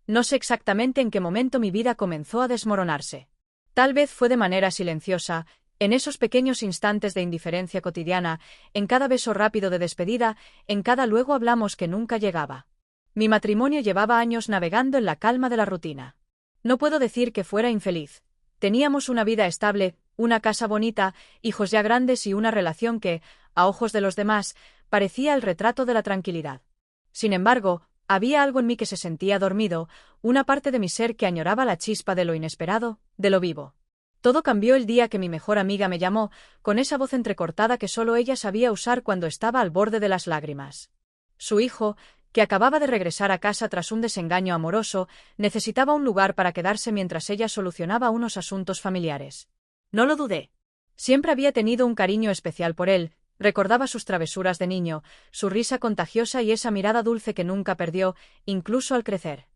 No sé exactamente en qué momento mi vida comenzó a desmoronarse. Tal vez fue de manera silenciosa, en esos pequeños instantes de indiferencia cotidiana, en cada beso rápido de despedida, en cada luego hablamos que nunca llegaba. Mi matrimonio llevaba años navegando en la calma de la rutina. No puedo decir que fuera infeliz. Teníamos una vida estable, una casa bonita, hijos ya grandes y una relación que, a ojos de los demás, parecía el retrato de la tranquilidad. Sin embargo, había algo en mí que se sentía dormido, una parte de mi ser que añoraba la chispa de lo inesperado, de lo vivo. Todo cambió el día que mi mejor amiga me llamó, con esa voz entrecortada que solo ella sabía usar cuando estaba al borde de las lágrimas. Su hijo, que acababa de regresar a casa tras un desengaño amoroso, necesitaba un lugar para quedarse mientras ella solucionaba unos asuntos familiares. No lo dudé. Siempre había tenido un cariño especial por él, recordaba sus travesuras de niño, su risa contagiosa y esa mirada dulce que nunca perdió, incluso al crecer.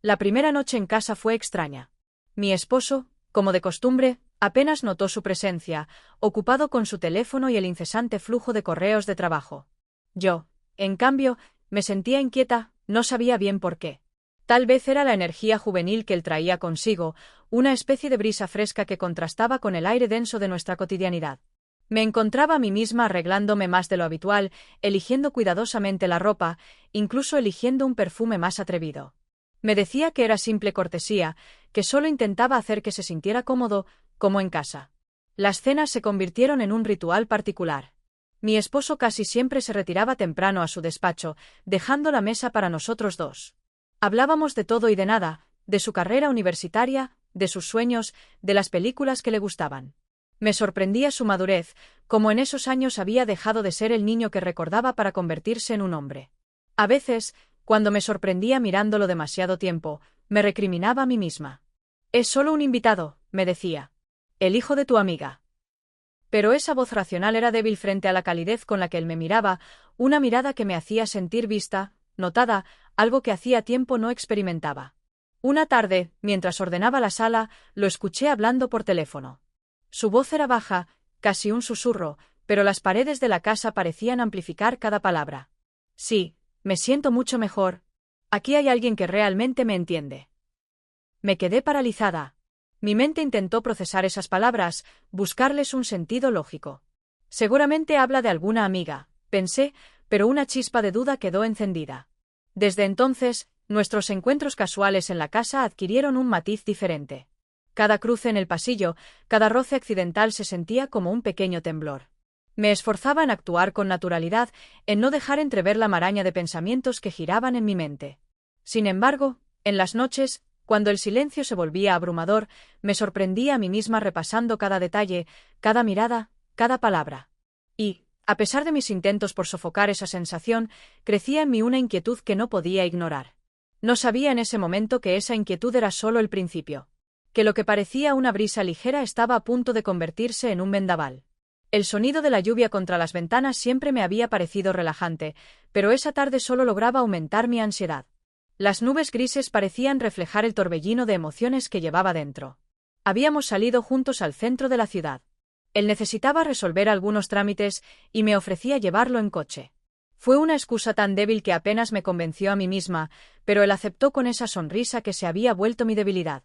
La primera noche en casa fue extraña. Mi esposo, como de costumbre, apenas notó su presencia, ocupado con su teléfono y el incesante flujo de correos de trabajo. Yo, en cambio, me sentía inquieta, no sabía bien por qué. Tal vez era la energía juvenil que él traía consigo, una especie de brisa fresca que contrastaba con el aire denso de nuestra cotidianidad. Me encontraba a mí misma arreglándome más de lo habitual, eligiendo cuidadosamente la ropa, incluso eligiendo un perfume más atrevido. Me decía que era simple cortesía, que solo intentaba hacer que se sintiera cómodo, como en casa. Las cenas se convirtieron en un ritual particular. Mi esposo casi siempre se retiraba temprano a su despacho, dejando la mesa para nosotros dos. Hablábamos de todo y de nada, de su carrera universitaria, de sus sueños, de las películas que le gustaban. Me sorprendía su madurez, como en esos años había dejado de ser el niño que recordaba para convertirse en un hombre. A veces, cuando me sorprendía mirándolo demasiado tiempo, me recriminaba a mí misma. «Es solo un invitado», me decía. «El hijo de tu amiga». Pero esa voz racional era débil frente a la calidez con la que él me miraba, una mirada que me hacía sentir vista, notada, algo que hacía tiempo no experimentaba. Una tarde, mientras ordenaba la sala, lo escuché hablando por teléfono. Su voz era baja, casi un susurro, pero las paredes de la casa parecían amplificar cada palabra. «Sí, me siento mucho mejor. Aquí hay alguien que realmente me entiende». Me quedé paralizada. Mi mente intentó procesar esas palabras, buscarles un sentido lógico. Seguramente habla de alguna amiga, pensé, pero una chispa de duda quedó encendida. Desde entonces, nuestros encuentros casuales en la casa adquirieron un matiz diferente. Cada cruce en el pasillo, cada roce accidental se sentía como un pequeño temblor. Me esforzaba en actuar con naturalidad, en no dejar entrever la maraña de pensamientos que giraban en mi mente. Sin embargo, en las noches, cuando el silencio se volvía abrumador, me sorprendía a mí misma repasando cada detalle, cada mirada, cada palabra. Y, a pesar de mis intentos por sofocar esa sensación, crecía en mí una inquietud que no podía ignorar. No sabía en ese momento que esa inquietud era solo el principio, que lo que parecía una brisa ligera estaba a punto de convertirse en un vendaval. El sonido de la lluvia contra las ventanas siempre me había parecido relajante, pero esa tarde solo lograba aumentar mi ansiedad. Las nubes grises parecían reflejar el torbellino de emociones que llevaba dentro. Habíamos salido juntos al centro de la ciudad. Él necesitaba resolver algunos trámites y me ofrecía llevarlo en coche. Fue una excusa tan débil que apenas me convenció a mí misma, pero él aceptó con esa sonrisa que se había vuelto mi debilidad.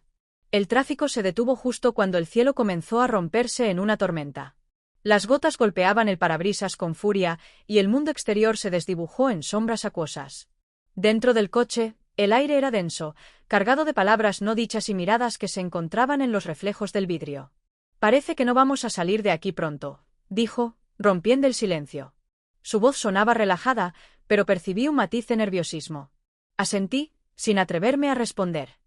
El tráfico se detuvo justo cuando el cielo comenzó a romperse en una tormenta. Las gotas golpeaban el parabrisas con furia y el mundo exterior se desdibujó en sombras acuosas. Dentro del coche, el aire era denso, cargado de palabras no dichas y miradas que se encontraban en los reflejos del vidrio. «Parece que no vamos a salir de aquí pronto», dijo, rompiendo el silencio. Su voz sonaba relajada, pero percibí un matiz de nerviosismo. Asentí, sin atreverme a responder.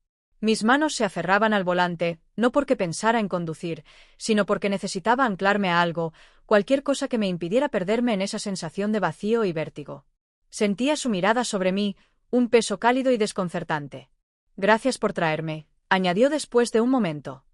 Mis manos se aferraban al volante, no porque pensara en conducir, sino porque necesitaba anclarme a algo, cualquier cosa que me impidiera perderme en esa sensación de vacío y vértigo. Sentía su mirada sobre mí, un peso cálido y desconcertante. «Gracias por traerme», añadió después de un momento.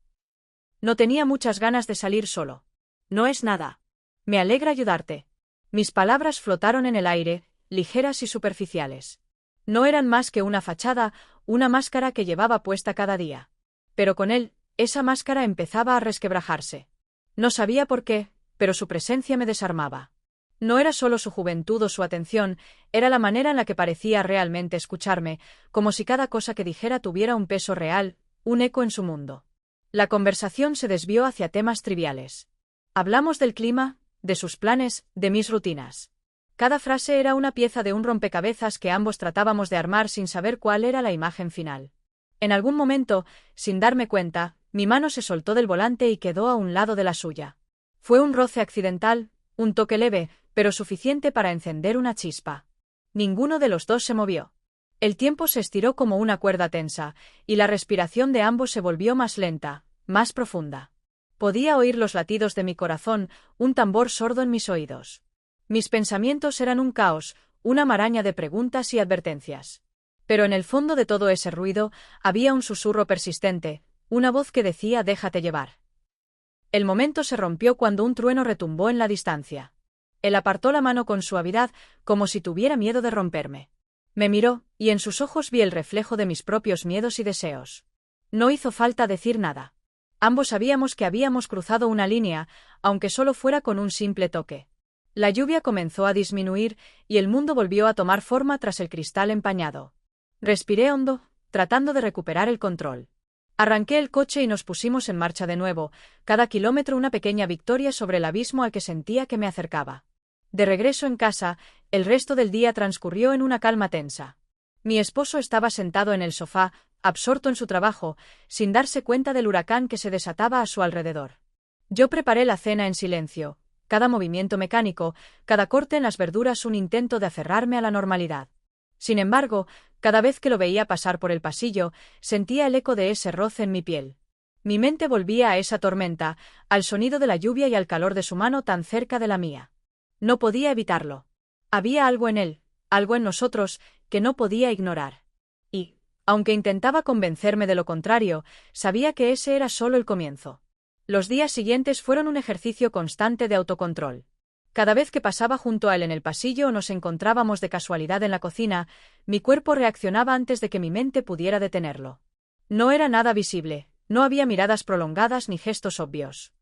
«No tenía muchas ganas de salir solo». «No es nada. Me alegra ayudarte». Mis palabras flotaron en el aire, ligeras y superficiales. No eran más que una fachada, una máscara que llevaba puesta cada día. Pero con él, esa máscara empezaba a resquebrajarse. No sabía por qué, pero su presencia me desarmaba. No era solo su juventud o su atención, era la manera en la que parecía realmente escucharme, como si cada cosa que dijera tuviera un peso real, un eco en su mundo. La conversación se desvió hacia temas triviales. Hablamos del clima, de sus planes, de mis rutinas. Cada frase era una pieza de un rompecabezas que ambos tratábamos de armar sin saber cuál era la imagen final. En algún momento, sin darme cuenta, mi mano se soltó del volante y quedó a un lado de la suya. Fue un roce accidental, un toque leve, pero suficiente para encender una chispa. Ninguno de los dos se movió. El tiempo se estiró como una cuerda tensa, y la respiración de ambos se volvió más lenta, más profunda. Podía oír los latidos de mi corazón, un tambor sordo en mis oídos. Mis pensamientos eran un caos, una maraña de preguntas y advertencias. Pero en el fondo de todo ese ruido había un susurro persistente, una voz que decía «déjate llevar». El momento se rompió cuando un trueno retumbó en la distancia. Él apartó la mano con suavidad, como si tuviera miedo de romperme. Me miró, y en sus ojos vi el reflejo de mis propios miedos y deseos. No hizo falta decir nada. Ambos sabíamos que habíamos cruzado una línea, aunque solo fuera con un simple toque. La lluvia comenzó a disminuir, y el mundo volvió a tomar forma tras el cristal empañado. Respiré hondo, tratando de recuperar el control. Arranqué el coche y nos pusimos en marcha de nuevo, cada kilómetro una pequeña victoria sobre el abismo al que sentía que me acercaba. De regreso en casa, el resto del día transcurrió en una calma tensa. Mi esposo estaba sentado en el sofá, absorto en su trabajo, sin darse cuenta del huracán que se desataba a su alrededor. Yo preparé la cena en silencio, cada movimiento mecánico, cada corte en las verduras un intento de aferrarme a la normalidad. Sin embargo, cada vez que lo veía pasar por el pasillo, sentía el eco de ese roce en mi piel. Mi mente volvía a esa tormenta, al sonido de la lluvia y al calor de su mano tan cerca de la mía. No podía evitarlo. Había algo en él, algo en nosotros, que no podía ignorar. Y, aunque intentaba convencerme de lo contrario, sabía que ese era solo el comienzo. Los días siguientes fueron un ejercicio constante de autocontrol. Cada vez que pasaba junto a él en el pasillo o nos encontrábamos de casualidad en la cocina, mi cuerpo reaccionaba antes de que mi mente pudiera detenerlo. No era nada visible, no había miradas prolongadas ni gestos obvios.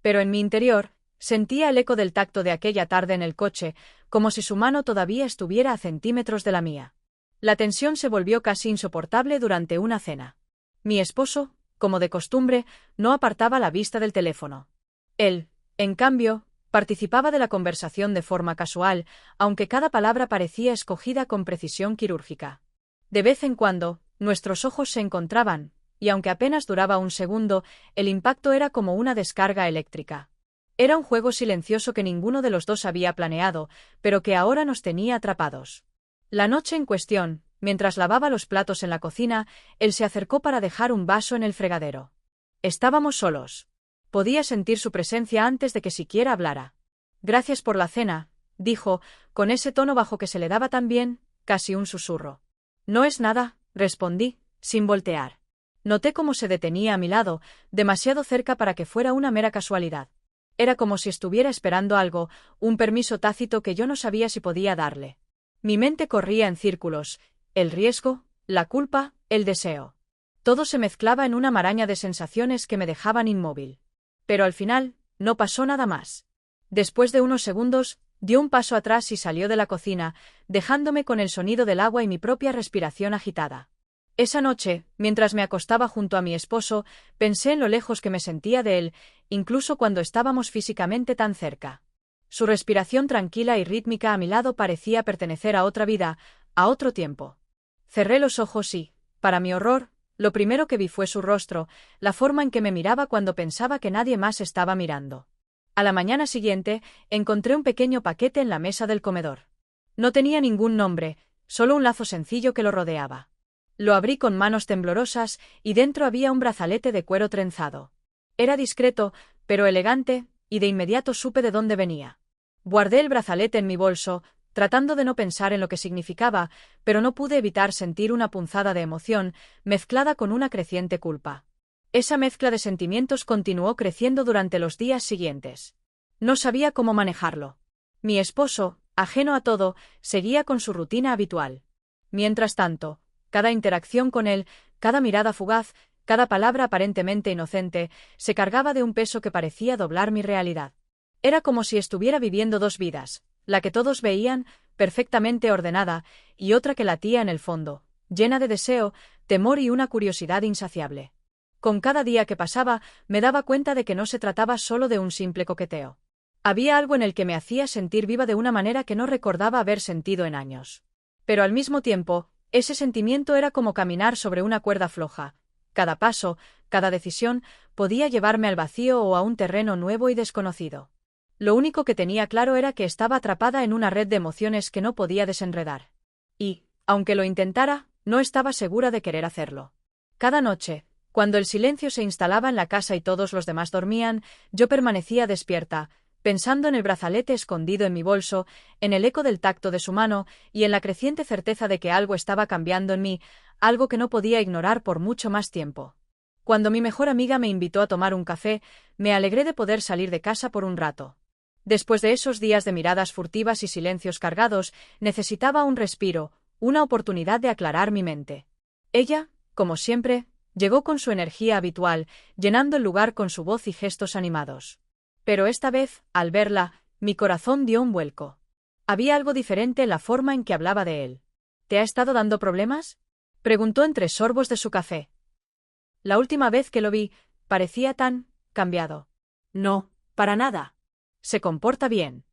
Pero en mi interior, sentía el eco del tacto de aquella tarde en el coche, como si su mano todavía estuviera a centímetros de la mía. La tensión se volvió casi insoportable durante una cena. Mi esposo, como de costumbre, no apartaba la vista del teléfono. Él, en cambio, participaba de la conversación de forma casual, aunque cada palabra parecía escogida con precisión quirúrgica. De vez en cuando, nuestros ojos se encontraban, y aunque apenas duraba un segundo, el impacto era como una descarga eléctrica. Era un juego silencioso que ninguno de los dos había planeado, pero que ahora nos tenía atrapados. La noche en cuestión, mientras lavaba los platos en la cocina, él se acercó para dejar un vaso en el fregadero. Estábamos solos. Podía sentir su presencia antes de que siquiera hablara. «Gracias por la cena», dijo, con ese tono bajo que se le daba tan bien, casi un susurro. «No es nada», respondí, sin voltear. Noté cómo se detenía a mi lado, demasiado cerca para que fuera una mera casualidad. Era como si estuviera esperando algo, un permiso tácito que yo no sabía si podía darle. Mi mente corría en círculos, el riesgo, la culpa, el deseo. Todo se mezclaba en una maraña de sensaciones que me dejaban inmóvil. Pero al final, no pasó nada más. Después de unos segundos, dio un paso atrás y salió de la cocina, dejándome con el sonido del agua y mi propia respiración agitada. Esa noche, mientras me acostaba junto a mi esposo, pensé en lo lejos que me sentía de él, incluso cuando estábamos físicamente tan cerca. Su respiración tranquila y rítmica a mi lado parecía pertenecer a otra vida, a otro tiempo. Cerré los ojos y, para mi horror, lo primero que vi fue su rostro, la forma en que me miraba cuando pensaba que nadie más estaba mirando. A la mañana siguiente, encontré un pequeño paquete en la mesa del comedor. No tenía ningún nombre, solo un lazo sencillo que lo rodeaba. Lo abrí con manos temblorosas y dentro había un brazalete de cuero trenzado. Era discreto, pero elegante, y de inmediato supe de dónde venía. Guardé el brazalete en mi bolso, tratando de no pensar en lo que significaba, pero no pude evitar sentir una punzada de emoción, mezclada con una creciente culpa. Esa mezcla de sentimientos continuó creciendo durante los días siguientes. No sabía cómo manejarlo. Mi esposo, ajeno a todo, seguía con su rutina habitual. Mientras tanto, cada interacción con él, cada mirada fugaz, cada palabra aparentemente inocente, se cargaba de un peso que parecía doblar mi realidad. Era como si estuviera viviendo dos vidas, la que todos veían, perfectamente ordenada, y otra que latía en el fondo, llena de deseo, temor y una curiosidad insaciable. Con cada día que pasaba, me daba cuenta de que no se trataba solo de un simple coqueteo. Había algo en el que me hacía sentir viva de una manera que no recordaba haber sentido en años. Pero al mismo tiempo, ese sentimiento era como caminar sobre una cuerda floja. Cada paso, cada decisión, podía llevarme al vacío o a un terreno nuevo y desconocido. Lo único que tenía claro era que estaba atrapada en una red de emociones que no podía desenredar. Y, aunque lo intentara, no estaba segura de querer hacerlo. Cada noche, cuando el silencio se instalaba en la casa y todos los demás dormían, yo permanecía despierta, pensando en el brazalete escondido en mi bolso, en el eco del tacto de su mano y en la creciente certeza de que algo estaba cambiando en mí, algo que no podía ignorar por mucho más tiempo. Cuando mi mejor amiga me invitó a tomar un café, me alegré de poder salir de casa por un rato. Después de esos días de miradas furtivas y silencios cargados, necesitaba un respiro, una oportunidad de aclarar mi mente. Ella, como siempre, llegó con su energía habitual, llenando el lugar con su voz y gestos animados. Pero esta vez, al verla, mi corazón dio un vuelco. Había algo diferente en la forma en que hablaba de él. ¿Te ha estado dando problemas?, preguntó entre sorbos de su café. La última vez que lo vi, parecía tan cambiado. No, para nada. Se comporta bien.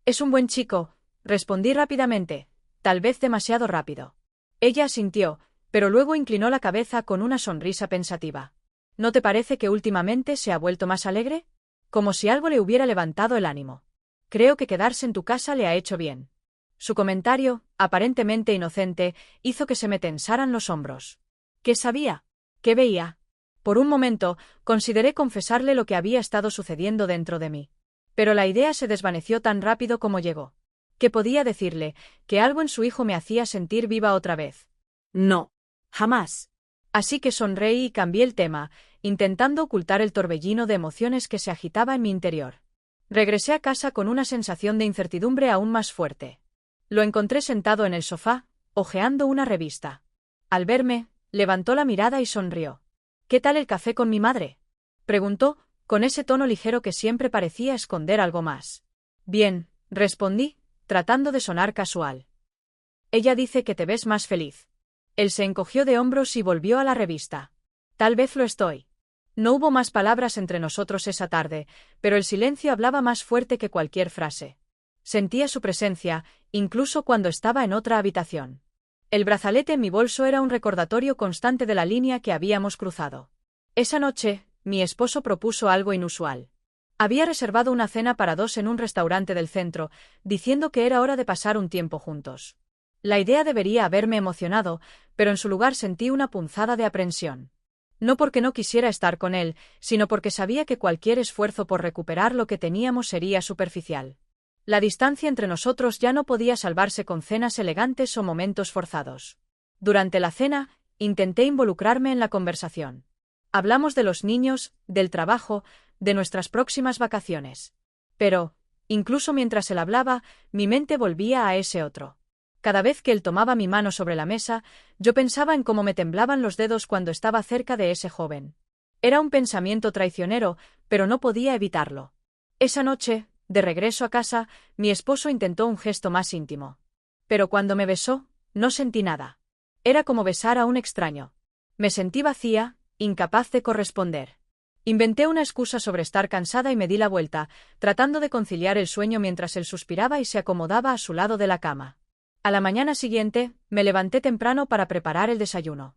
Es un buen chico, respondí rápidamente, tal vez demasiado rápido. Ella asintió, pero luego inclinó la cabeza con una sonrisa pensativa. ¿No te parece que últimamente se ha vuelto más alegre? Como si algo le hubiera levantado el ánimo. Creo que quedarse en tu casa le ha hecho bien. Su comentario, aparentemente inocente, hizo que se me tensaran los hombros. ¿Qué sabía? ¿Qué veía? Por un momento, consideré confesarle lo que había estado sucediendo dentro de mí. Pero la idea se desvaneció tan rápido como llegó. ¿Qué podía decirle? Que algo en su hijo me hacía sentir viva otra vez. No. Jamás. Así que sonreí y cambié el tema, intentando ocultar el torbellino de emociones que se agitaba en mi interior. Regresé a casa con una sensación de incertidumbre aún más fuerte. Lo encontré sentado en el sofá, hojeando una revista. Al verme, levantó la mirada y sonrió. ¿Qué tal el café con mi madre?, preguntó, con ese tono ligero que siempre parecía esconder algo más. Bien, respondí, tratando de sonar casual. Ella dice que te ves más feliz. Él se encogió de hombros y volvió a la revista. Tal vez lo estoy. No hubo más palabras entre nosotros esa tarde, pero el silencio hablaba más fuerte que cualquier frase. Sentía su presencia, incluso cuando estaba en otra habitación. El brazalete en mi bolso era un recordatorio constante de la línea que habíamos cruzado. Esa noche, mi esposo propuso algo inusual. Había reservado una cena para dos en un restaurante del centro, diciendo que era hora de pasar un tiempo juntos. La idea debería haberme emocionado, pero en su lugar sentí una punzada de aprensión. No porque no quisiera estar con él, sino porque sabía que cualquier esfuerzo por recuperar lo que teníamos sería superficial. La distancia entre nosotros ya no podía salvarse con cenas elegantes o momentos forzados. Durante la cena, intenté involucrarme en la conversación. Hablamos de los niños, del trabajo, de nuestras próximas vacaciones. Pero, incluso mientras él hablaba, mi mente volvía a ese otro. Cada vez que él tomaba mi mano sobre la mesa, yo pensaba en cómo me temblaban los dedos cuando estaba cerca de ese joven. Era un pensamiento traicionero, pero no podía evitarlo. Esa noche, de regreso a casa, mi esposo intentó un gesto más íntimo. Pero cuando me besó, no sentí nada. Era como besar a un extraño. Me sentí vacía, incapaz de corresponder. Inventé una excusa sobre estar cansada y me di la vuelta, tratando de conciliar el sueño mientras él suspiraba y se acomodaba a su lado de la cama. A la mañana siguiente, me levanté temprano para preparar el desayuno.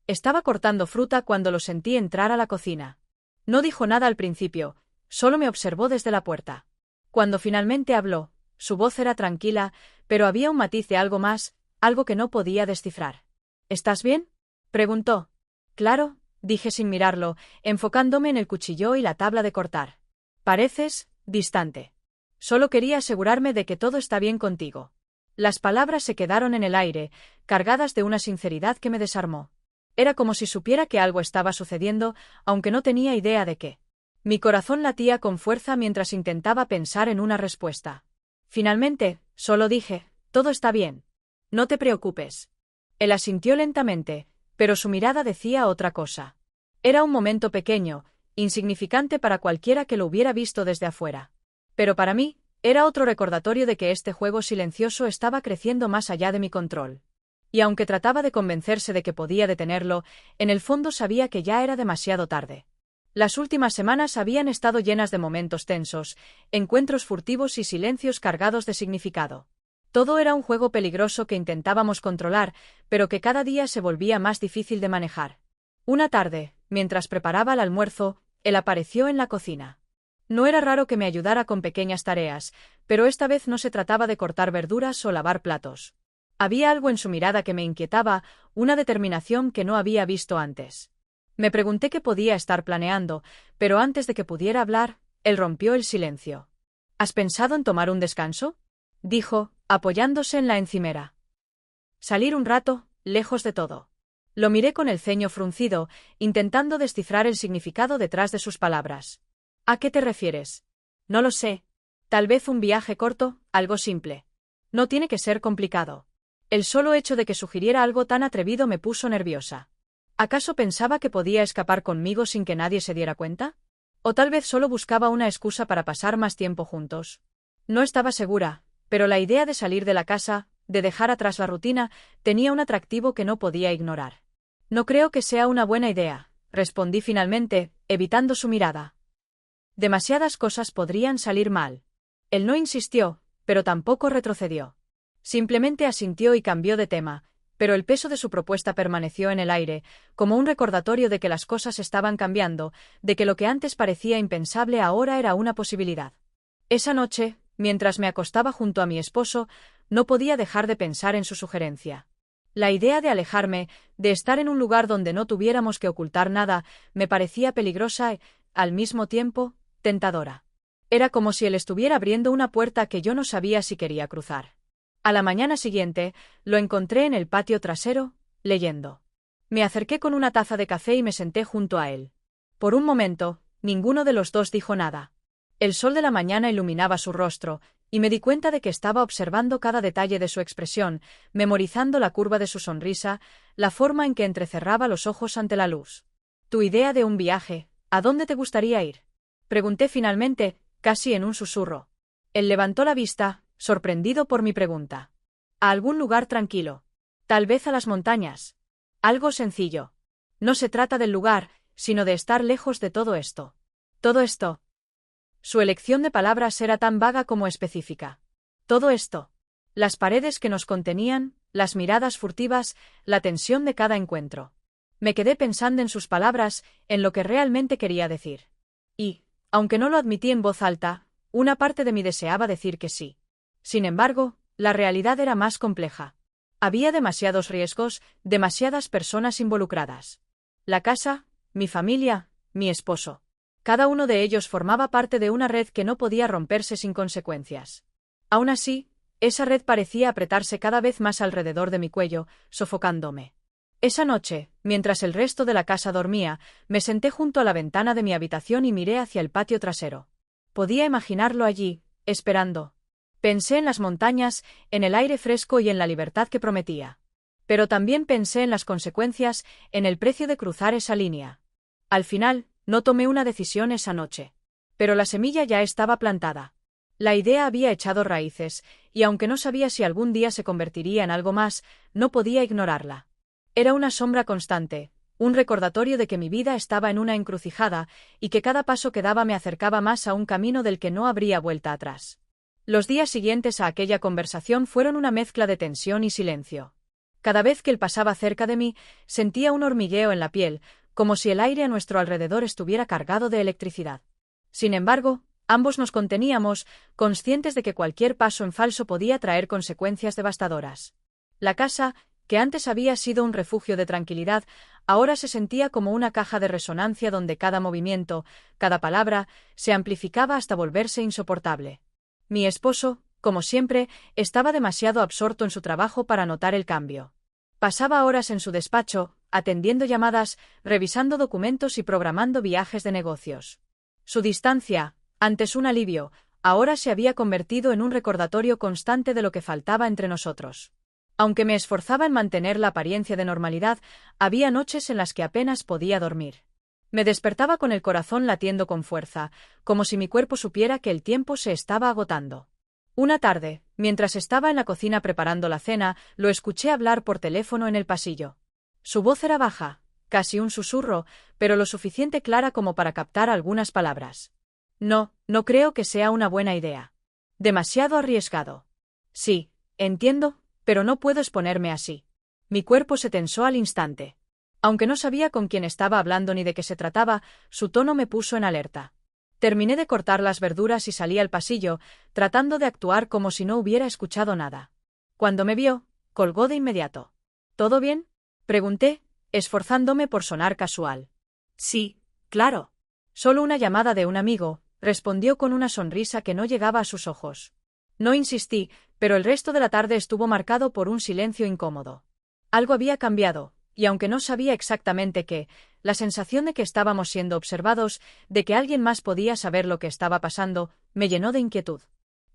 Estaba cortando fruta cuando lo sentí entrar a la cocina. No dijo nada al principio, solo me observó desde la puerta. Cuando finalmente habló, su voz era tranquila, pero había un matiz de algo más, algo que no podía descifrar. ¿Estás bien?, preguntó. Claro, dije sin mirarlo, enfocándome en el cuchillo y la tabla de cortar. Pareces distante. Solo quería asegurarme de que todo está bien contigo. Las palabras se quedaron en el aire, cargadas de una sinceridad que me desarmó. Era como si supiera que algo estaba sucediendo, aunque no tenía idea de qué. Mi corazón latía con fuerza mientras intentaba pensar en una respuesta. Finalmente, solo dije, todo está bien. No te preocupes. Él asintió lentamente, pero su mirada decía otra cosa. Era un momento pequeño, insignificante para cualquiera que lo hubiera visto desde afuera. Pero para mí, Era otro recordatorio de que este juego silencioso estaba creciendo más allá de mi control. Y aunque trataba de convencerse de que podía detenerlo, en el fondo sabía que ya era demasiado tarde. Las últimas semanas habían estado llenas de momentos tensos, encuentros furtivos y silencios cargados de significado. Todo era un juego peligroso que intentábamos controlar, pero que cada día se volvía más difícil de manejar. Una tarde, mientras preparaba el almuerzo, él apareció en la cocina. No era raro que me ayudara con pequeñas tareas, pero esta vez no se trataba de cortar verduras o lavar platos. Había algo en su mirada que me inquietaba, una determinación que no había visto antes. Me pregunté qué podía estar planeando, pero antes de que pudiera hablar, él rompió el silencio. ¿Has pensado en tomar un descanso?, dijo, apoyándose en la encimera. Salir un rato, lejos de todo. Lo miré con el ceño fruncido, intentando descifrar el significado detrás de sus palabras. ¿A qué te refieres? No lo sé. Tal vez un viaje corto, algo simple. No tiene que ser complicado. El solo hecho de que sugiriera algo tan atrevido me puso nerviosa. ¿Acaso pensaba que podía escapar conmigo sin que nadie se diera cuenta? ¿O tal vez solo buscaba una excusa para pasar más tiempo juntos? No estaba segura, pero la idea de salir de la casa, de dejar atrás la rutina, tenía un atractivo que no podía ignorar. No creo que sea una buena idea, respondí finalmente, evitando su mirada. Demasiadas cosas podrían salir mal. Él no insistió, pero tampoco retrocedió. Simplemente asintió y cambió de tema, pero el peso de su propuesta permaneció en el aire, como un recordatorio de que las cosas estaban cambiando, de que lo que antes parecía impensable ahora era una posibilidad. Esa noche, mientras me acostaba junto a mi esposo, no podía dejar de pensar en su sugerencia. La idea de alejarme, de estar en un lugar donde no tuviéramos que ocultar nada, me parecía peligrosa y, al mismo tiempo, tentadora. Era como si él estuviera abriendo una puerta que yo no sabía si quería cruzar. A la mañana siguiente, lo encontré en el patio trasero, leyendo. Me acerqué con una taza de café y me senté junto a él. Por un momento, ninguno de los dos dijo nada. El sol de la mañana iluminaba su rostro, y me di cuenta de que estaba observando cada detalle de su expresión, memorizando la curva de su sonrisa, la forma en que entrecerraba los ojos ante la luz. «¿Tu idea de un viaje? ¿A dónde te gustaría ir?», pregunté finalmente, casi en un susurro. Él levantó la vista, sorprendido por mi pregunta. «A algún lugar tranquilo. Tal vez a las montañas. Algo sencillo. No se trata del lugar, sino de estar lejos de todo esto». «Todo esto». Su elección de palabras era tan vaga como específica. Todo esto. Las paredes que nos contenían, las miradas furtivas, la tensión de cada encuentro. Me quedé pensando en sus palabras, en lo que realmente quería decir. Y, aunque no lo admití en voz alta, una parte de mí deseaba decir que sí. Sin embargo, la realidad era más compleja. Había demasiados riesgos, demasiadas personas involucradas. La casa, mi familia, mi esposo. Cada uno de ellos formaba parte de una red que no podía romperse sin consecuencias. Aún así, esa red parecía apretarse cada vez más alrededor de mi cuello, sofocándome. Esa noche, mientras el resto de la casa dormía, me senté junto a la ventana de mi habitación y miré hacia el patio trasero. Podía imaginarlo allí, esperando. Pensé en las montañas, en el aire fresco y en la libertad que prometía. Pero también pensé en las consecuencias, en el precio de cruzar esa línea. Al final, no tomé una decisión esa noche. Pero la semilla ya estaba plantada. La idea había echado raíces, y aunque no sabía si algún día se convertiría en algo más, no podía ignorarla. Era una sombra constante, un recordatorio de que mi vida estaba en una encrucijada, y que cada paso que daba me acercaba más a un camino del que no habría vuelta atrás. Los días siguientes a aquella conversación fueron una mezcla de tensión y silencio. Cada vez que él pasaba cerca de mí, sentía un hormigueo en la piel, como si el aire a nuestro alrededor estuviera cargado de electricidad. Sin embargo, ambos nos conteníamos, conscientes de que cualquier paso en falso podía traer consecuencias devastadoras. La casa, que antes había sido un refugio de tranquilidad, ahora se sentía como una caja de resonancia donde cada movimiento, cada palabra, se amplificaba hasta volverse insoportable. Mi esposo, como siempre, estaba demasiado absorto en su trabajo para notar el cambio. Pasaba horas en su despacho, atendiendo llamadas, revisando documentos y programando viajes de negocios. Su distancia, antes un alivio, ahora se había convertido en un recordatorio constante de lo que faltaba entre nosotros. Aunque me esforzaba en mantener la apariencia de normalidad, había noches en las que apenas podía dormir. Me despertaba con el corazón latiendo con fuerza, como si mi cuerpo supiera que el tiempo se estaba agotando. Una tarde, mientras estaba en la cocina preparando la cena, lo escuché hablar por teléfono en el pasillo. Su voz era baja, casi un susurro, pero lo suficiente clara como para captar algunas palabras. No, no creo que sea una buena idea. Demasiado arriesgado. Sí, entiendo, pero no puedo exponerme así. Mi cuerpo se tensó al instante. Aunque no sabía con quién estaba hablando ni de qué se trataba, su tono me puso en alerta. Terminé de cortar las verduras y salí al pasillo, tratando de actuar como si no hubiera escuchado nada. Cuando me vio, colgó de inmediato. ¿Todo bien?, pregunté, esforzándome por sonar casual. Sí, claro. Solo una llamada de un amigo, respondió con una sonrisa que no llegaba a sus ojos. No insistí, pero el resto de la tarde estuvo marcado por un silencio incómodo. Algo había cambiado, y aunque no sabía exactamente qué, la sensación de que estábamos siendo observados, de que alguien más podía saber lo que estaba pasando, me llenó de inquietud.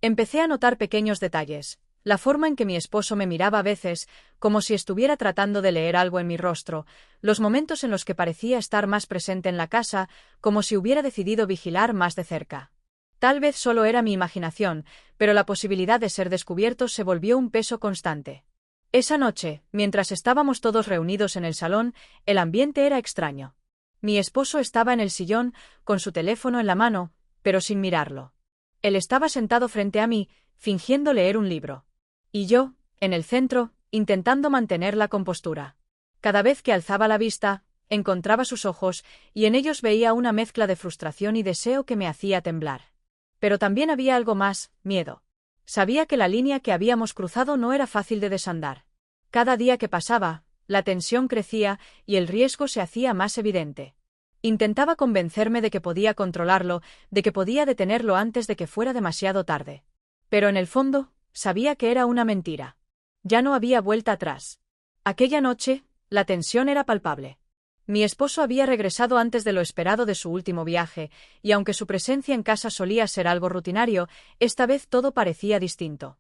Empecé a notar pequeños detalles, la forma en que mi esposo me miraba a veces, como si estuviera tratando de leer algo en mi rostro, los momentos en los que parecía estar más presente en la casa, como si hubiera decidido vigilar más de cerca. Tal vez solo era mi imaginación, pero la posibilidad de ser descubiertos se volvió un peso constante. Esa noche, mientras estábamos todos reunidos en el salón, el ambiente era extraño. Mi esposo estaba en el sillón, con su teléfono en la mano, pero sin mirarlo. Él estaba sentado frente a mí, fingiendo leer un libro. Y yo, en el centro, intentando mantener la compostura. Cada vez que alzaba la vista, encontraba sus ojos, y en ellos veía una mezcla de frustración y deseo que me hacía temblar. Pero también había algo más, miedo. Sabía que la línea que habíamos cruzado no era fácil de desandar. Cada día que pasaba, la tensión crecía y el riesgo se hacía más evidente. Intentaba convencerme de que podía controlarlo, de que podía detenerlo antes de que fuera demasiado tarde. Pero en el fondo, sabía que era una mentira. Ya no había vuelta atrás. Aquella noche, la tensión era palpable. Mi esposo había regresado antes de lo esperado de su último viaje, y aunque su presencia en casa solía ser algo rutinario, esta vez todo parecía distinto.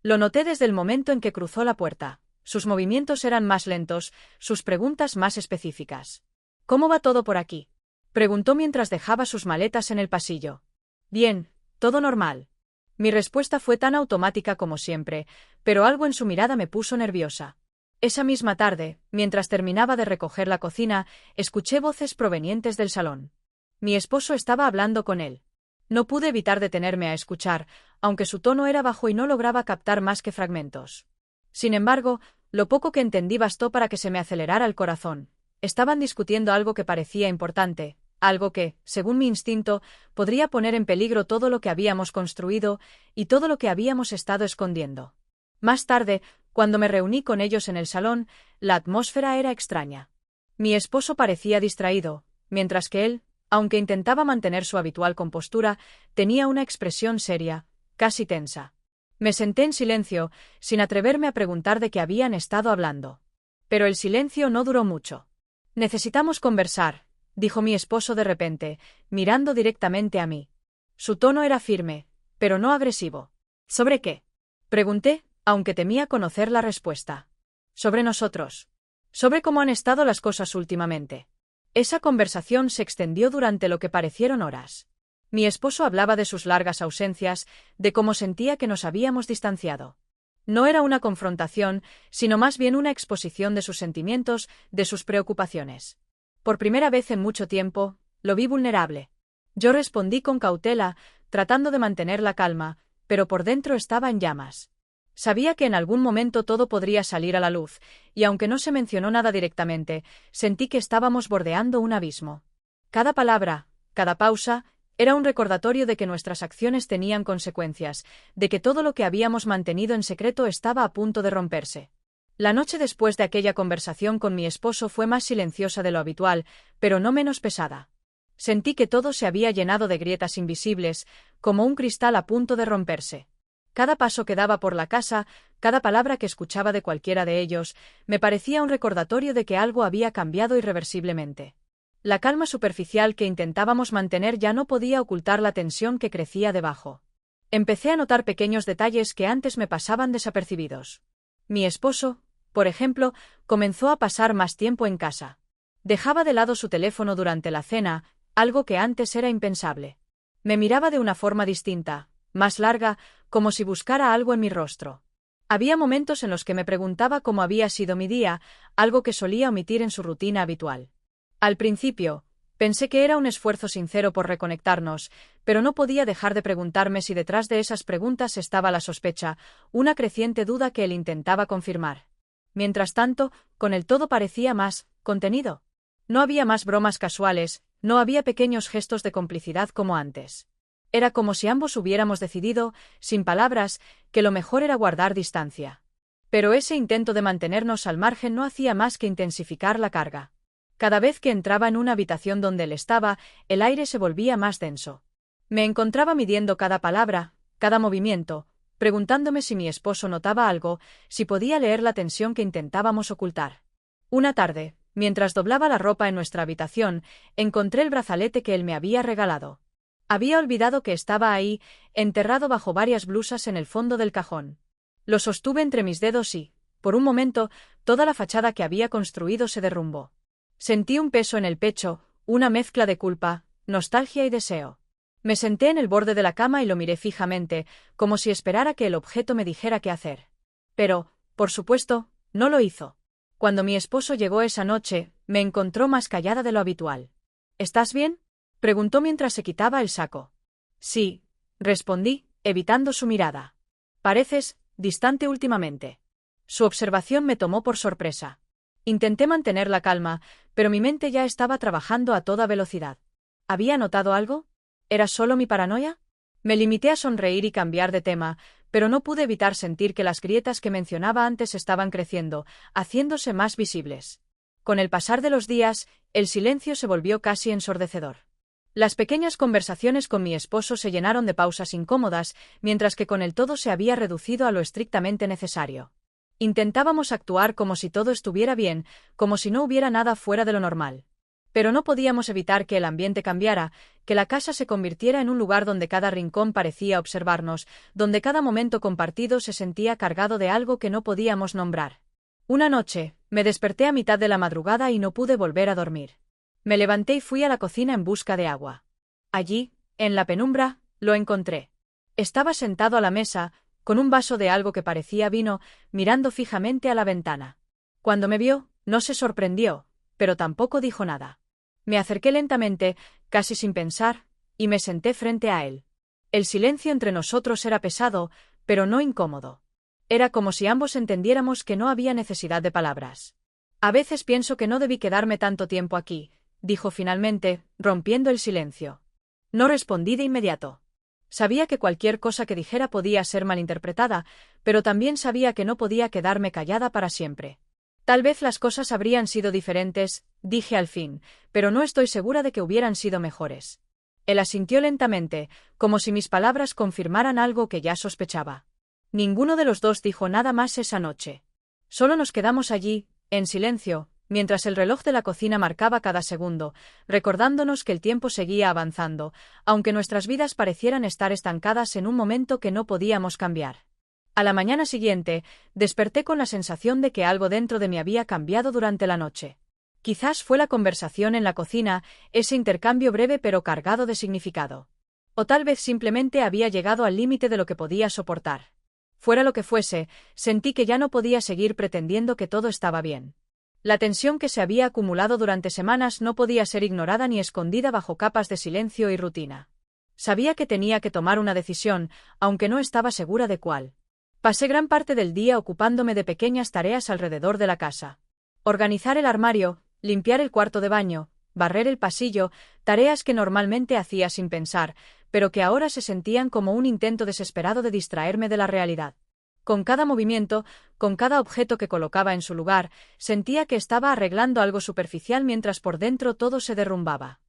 Lo noté desde el momento en que cruzó la puerta. Sus movimientos eran más lentos, sus preguntas más específicas. «¿Cómo va todo por aquí?», preguntó mientras dejaba sus maletas en el pasillo. «Bien, todo normal». Mi respuesta fue tan automática como siempre, pero algo en su mirada me puso nerviosa. Esa misma tarde, mientras terminaba de recoger la cocina, escuché voces provenientes del salón. Mi esposo estaba hablando con él. No pude evitar detenerme a escuchar, aunque su tono era bajo y no lograba captar más que fragmentos. Sin embargo, lo poco que entendí bastó para que se me acelerara el corazón. Estaban discutiendo algo que parecía importante, algo que, según mi instinto, podría poner en peligro todo lo que habíamos construido y todo lo que habíamos estado escondiendo. Más tarde, cuando me reuní con ellos en el salón, la atmósfera era extraña. Mi esposo parecía distraído, mientras que él, aunque intentaba mantener su habitual compostura, tenía una expresión seria, casi tensa. Me senté en silencio, sin atreverme a preguntar de qué habían estado hablando. Pero el silencio no duró mucho. «Necesitamos conversar», dijo mi esposo de repente, mirando directamente a mí. Su tono era firme, pero no agresivo. «¿Sobre qué?», pregunté, aunque temía conocer la respuesta. «Sobre nosotros. Sobre cómo han estado las cosas últimamente». Esa conversación se extendió durante lo que parecieron horas. Mi esposo hablaba de sus largas ausencias, de cómo sentía que nos habíamos distanciado. No era una confrontación, sino más bien una exposición de sus sentimientos, de sus preocupaciones. Por primera vez en mucho tiempo, lo vi vulnerable. Yo respondí con cautela, tratando de mantener la calma, pero por dentro estaba en llamas. Sabía que en algún momento todo podría salir a la luz, y aunque no se mencionó nada directamente, sentí que estábamos bordeando un abismo. Cada palabra, cada pausa, era un recordatorio de que nuestras acciones tenían consecuencias, de que todo lo que habíamos mantenido en secreto estaba a punto de romperse. La noche después de aquella conversación con mi esposo fue más silenciosa de lo habitual, pero no menos pesada. Sentí que todo se había llenado de grietas invisibles, como un cristal a punto de romperse. Cada paso que daba por la casa, cada palabra que escuchaba de cualquiera de ellos, me parecía un recordatorio de que algo había cambiado irreversiblemente. La calma superficial que intentábamos mantener ya no podía ocultar la tensión que crecía debajo. Empecé a notar pequeños detalles que antes me pasaban desapercibidos. Mi esposo, por ejemplo, comenzó a pasar más tiempo en casa. Dejaba de lado su teléfono durante la cena, algo que antes era impensable. Me miraba de una forma distinta, más larga, como si buscara algo en mi rostro. Había momentos en los que me preguntaba cómo había sido mi día, algo que solía omitir en su rutina habitual. Al principio, pensé que era un esfuerzo sincero por reconectarnos, pero no podía dejar de preguntarme si detrás de esas preguntas estaba la sospecha, una creciente duda que él intentaba confirmar. Mientras tanto, con él todo parecía más contenido. No había más bromas casuales, no había pequeños gestos de complicidad como antes. Era como si ambos hubiéramos decidido, sin palabras, que lo mejor era guardar distancia. Pero ese intento de mantenernos al margen no hacía más que intensificar la carga. Cada vez que entraba en una habitación donde él estaba, el aire se volvía más denso. Me encontraba midiendo cada palabra, cada movimiento, preguntándome si mi esposo notaba algo, si podía leer la tensión que intentábamos ocultar. Una tarde, mientras doblaba la ropa en nuestra habitación, encontré el brazalete que él me había regalado. Había olvidado que estaba ahí, enterrado bajo varias blusas en el fondo del cajón. Lo sostuve entre mis dedos y, por un momento, toda la fachada que había construido se derrumbó. Sentí un peso en el pecho, una mezcla de culpa, nostalgia y deseo. Me senté en el borde de la cama y lo miré fijamente, como si esperara que el objeto me dijera qué hacer. Pero, por supuesto, no lo hizo. Cuando mi esposo llegó esa noche, me encontró más callada de lo habitual. ¿Estás bien?, preguntó mientras se quitaba el saco. Sí, respondí, evitando su mirada. Pareces distante últimamente. Su observación me tomó por sorpresa. Intenté mantener la calma, pero mi mente ya estaba trabajando a toda velocidad. ¿Había notado algo? ¿Era solo mi paranoia? Me limité a sonreír y cambiar de tema, pero no pude evitar sentir que las grietas que mencionaba antes estaban creciendo, haciéndose más visibles. Con el pasar de los días, el silencio se volvió casi ensordecedor. Las pequeñas conversaciones con mi esposo se llenaron de pausas incómodas, mientras que con él todo se había reducido a lo estrictamente necesario. Intentábamos actuar como si todo estuviera bien, como si no hubiera nada fuera de lo normal. Pero no podíamos evitar que el ambiente cambiara, que la casa se convirtiera en un lugar donde cada rincón parecía observarnos, donde cada momento compartido se sentía cargado de algo que no podíamos nombrar. Una noche, me desperté a mitad de la madrugada y no pude volver a dormir. Me levanté y fui a la cocina en busca de agua. Allí, en la penumbra, lo encontré. Estaba sentado a la mesa, con un vaso de algo que parecía vino, mirando fijamente a la ventana. Cuando me vio, no se sorprendió, pero tampoco dijo nada. Me acerqué lentamente, casi sin pensar, y me senté frente a él. El silencio entre nosotros era pesado, pero no incómodo. Era como si ambos entendiéramos que no había necesidad de palabras. A veces pienso que no debí quedarme tanto tiempo aquí, dijo finalmente, rompiendo el silencio. No respondí de inmediato. Sabía que cualquier cosa que dijera podía ser malinterpretada, pero también sabía que no podía quedarme callada para siempre. Tal vez las cosas habrían sido diferentes, dije al fin, pero no estoy segura de que hubieran sido mejores. Él asintió lentamente, como si mis palabras confirmaran algo que ya sospechaba. Ninguno de los dos dijo nada más esa noche. Solo nos quedamos allí, en silencio, mientras el reloj de la cocina marcaba cada segundo, recordándonos que el tiempo seguía avanzando, aunque nuestras vidas parecieran estar estancadas en un momento que no podíamos cambiar. A la mañana siguiente, desperté con la sensación de que algo dentro de mí había cambiado durante la noche. Quizás fue la conversación en la cocina, ese intercambio breve pero cargado de significado. O tal vez simplemente había llegado al límite de lo que podía soportar. Fuera lo que fuese, sentí que ya no podía seguir pretendiendo que todo estaba bien. La tensión que se había acumulado durante semanas no podía ser ignorada ni escondida bajo capas de silencio y rutina. Sabía que tenía que tomar una decisión, aunque no estaba segura de cuál. Pasé gran parte del día ocupándome de pequeñas tareas alrededor de la casa. Organizar el armario, limpiar el cuarto de baño, barrer el pasillo, tareas que normalmente hacía sin pensar, pero que ahora se sentían como un intento desesperado de distraerme de la realidad. Con cada movimiento, con cada objeto que colocaba en su lugar, sentía que estaba arreglando algo superficial mientras por dentro todo se derrumbaba.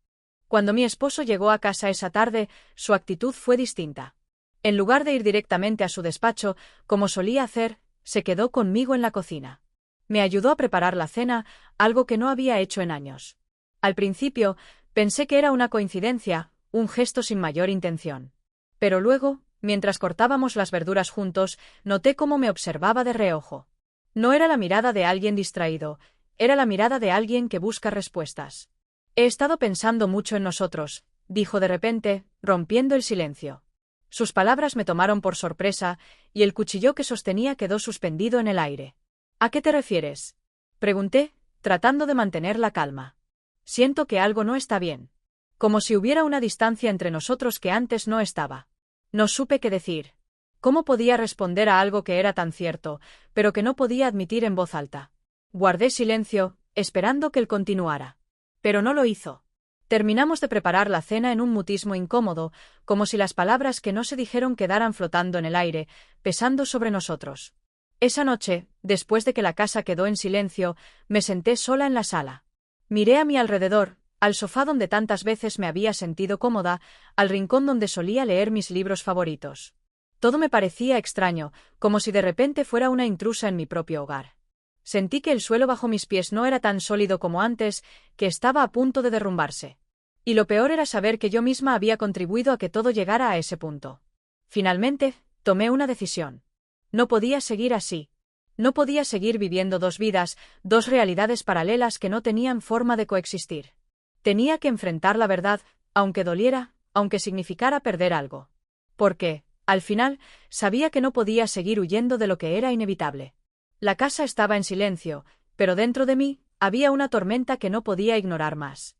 Cuando mi esposo llegó a casa esa tarde, su actitud fue distinta. En lugar de ir directamente a su despacho, como solía hacer, se quedó conmigo en la cocina. Me ayudó a preparar la cena, algo que no había hecho en años. Al principio, pensé que era una coincidencia, un gesto sin mayor intención. Pero luego, mientras cortábamos las verduras juntos, noté cómo me observaba de reojo. No era la mirada de alguien distraído, era la mirada de alguien que busca respuestas. He estado pensando mucho en nosotros, dijo de repente, rompiendo el silencio. Sus palabras me tomaron por sorpresa, y el cuchillo que sostenía quedó suspendido en el aire. ¿A qué te refieres? Pregunté, tratando de mantener la calma. Siento que algo no está bien. Como si hubiera una distancia entre nosotros que antes no estaba. No supe qué decir. ¿Cómo podía responder a algo que era tan cierto, pero que no podía admitir en voz alta? Guardé silencio, esperando que él continuara. Pero no lo hizo. Terminamos de preparar la cena en un mutismo incómodo, como si las palabras que no se dijeron quedaran flotando en el aire, pesando sobre nosotros. Esa noche, después de que la casa quedó en silencio, me senté sola en la sala. Miré a mi alrededor, al sofá donde tantas veces me había sentido cómoda, al rincón donde solía leer mis libros favoritos. Todo me parecía extraño, como si de repente fuera una intrusa en mi propio hogar. Sentí que el suelo bajo mis pies no era tan sólido como antes, que estaba a punto de derrumbarse. Y lo peor era saber que yo misma había contribuido a que todo llegara a ese punto. Finalmente, tomé una decisión. No podía seguir así. No podía seguir viviendo dos vidas, dos realidades paralelas que no tenían forma de coexistir. Tenía que enfrentar la verdad, aunque doliera, aunque significara perder algo. Porque, al final, sabía que no podía seguir huyendo de lo que era inevitable. La casa estaba en silencio, pero dentro de mí había una tormenta que no podía ignorar más.